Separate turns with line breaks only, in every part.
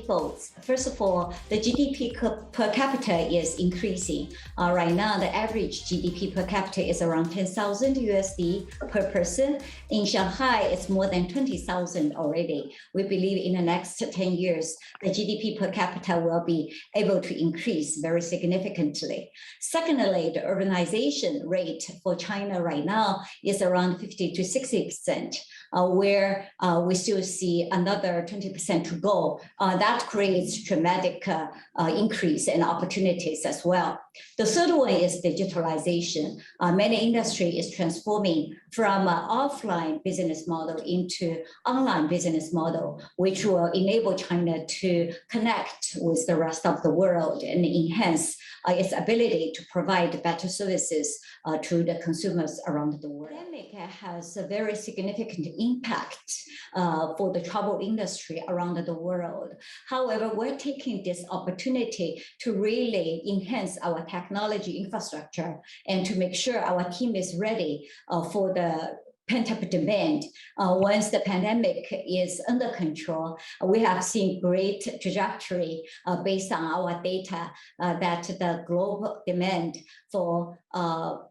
threefold. First of all, the GDP per capita is increasing. Right now, the average GDP per capita is around 10,000 USD per person. In Shanghai, it's more than 20,000 already. We believe in the next 10 years, the GDP per capita will be able to increase very significantly. Secondly, the urbanization rate for China right now is around 50 to 60%, where we still see another 20% to go. That creates dramatic increase in opportunities as well. The third one is digitalization. Many industry is transforming from an offline business model into online business model, which will enable China to connect with the rest of the world and enhance its ability to provide better services to the consumers around the world. The pandemic has a very significant impact for the travel industry around the world. However, we're taking this opportunity to really enhance our technology infrastructure and to make sure our team is ready for the pent-up demand. Once the pandemic is under control, we have seen great trajectory based on our data that the global demand for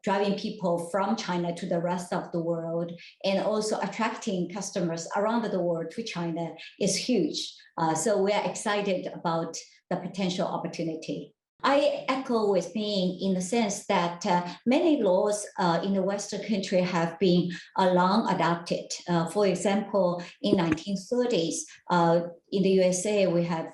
driving people from China to the rest of the world and also attracting customers around the world to China is huge. So we are excited about the potential opportunity. I echo with Ming in the sense that many laws in the Western country have been long adopted. For example, in 1930s, in the USA, we have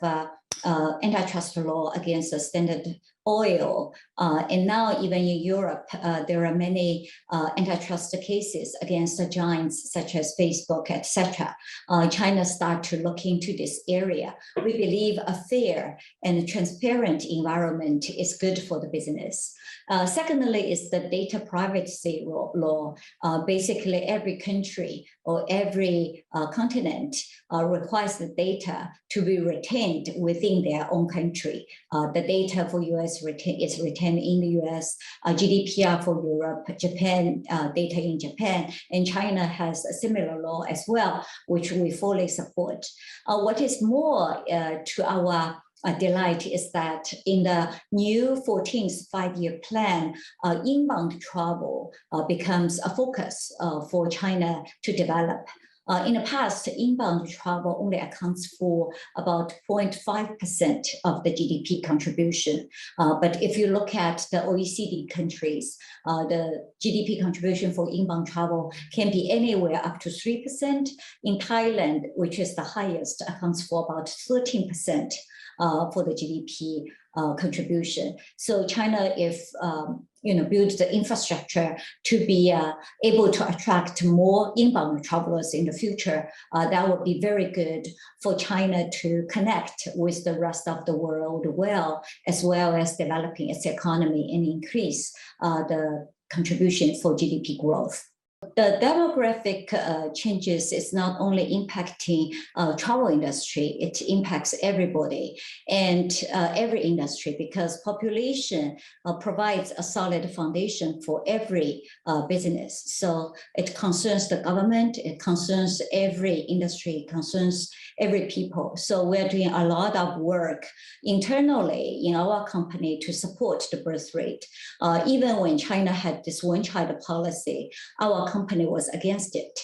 antitrust law against the Standard Oil. And now even in Europe, there are many antitrust cases against the giants such as Facebook, etc. China start to look into this area. We believe a fair and transparent environment is good for the business. Secondly is the data privacy law. Basically, every country or every continent requires the data to be retained within their own country. The data for US is retained in the US, GDPR for Europe, Japan, data in Japan, and China has a similar law as well, which we fully support. What is more to our delight is that in the new 14th five-year plan, inbound travel becomes a focus for China to develop. In the past, inbound travel only accounts for about 0.5% of the GDP contribution. But if you look at the OECD countries, the GDP contribution for inbound travel can be anywhere up to 3%. In Thailand, which is the highest, accounts for about 13%. For the GDP contribution. So China, if builds the infrastructure to be able to attract more inbound travelers in the future, that would be very good for China to connect with the rest of the world well as developing its economy and increase the contribution for GDP growth. The demographic changes is not only impacting travel industry, it impacts everybody and every industry because population provides a solid foundation for every business. So it concerns the government, it concerns every industry, it concerns every people. So we're doing a lot of work internally in our company to support the birth rate. Even when China had this one-child policy, our company was against it.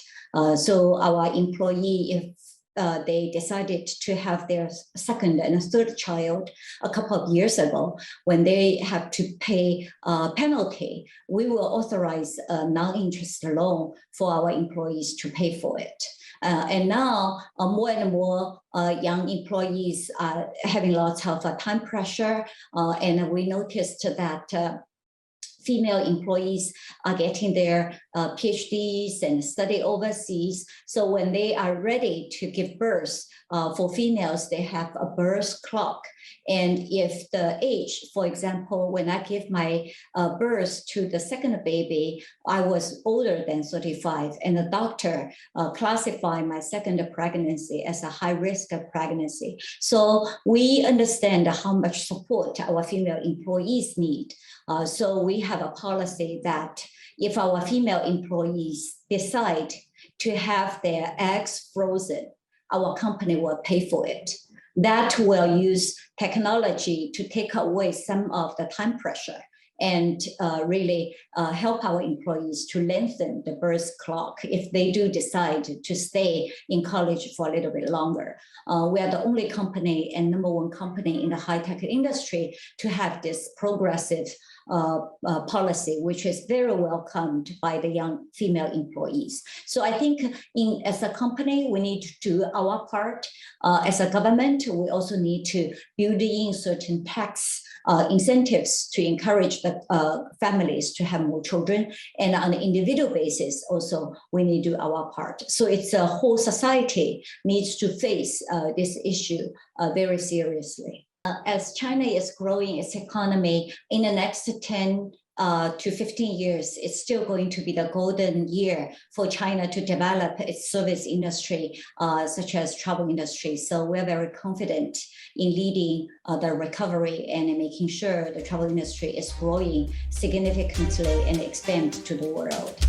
So our employee, if they decided to have their second and third child a couple of years ago, when they have to pay a penalty, we will authorize a non-interest loan for our employees to pay for it. And now more and more young employees are having lots of time pressure. And we noticed that female employees are getting their PhDs and study overseas. So when they are ready to give birth, for females, they have a birth clock. And if the age, for example, when I give my birth to the second baby, I was older than 35, and the doctor classified my second pregnancy as a high-risk pregnancy. So we understand how much support our female employees need. So we have a policy that if our female employees decide to have their eggs frozen, our company will pay for it. that will use technology to take away some of the time pressure and really help our employees to lengthen the birth clock if they do decide to stay in college for a little bit longer. We are the only company and number one company in the high-tech industry to have this progressive policy, which is very welcomed by the young female employees. So I think as a company, we need to do our part. As a government, we also need to build in certain tax incentives to encourage the families to have more children. And on an individual basis, also, we need to do our part. So it's a whole society needs to face this issue very seriously. As China is growing its economy in the next 10 to 15 years, it's still going to be the golden year for China to develop its service industry, such as travel industry. So we're very confident in leading the recovery and making sure the travel industry is growing significantly and expand to the world.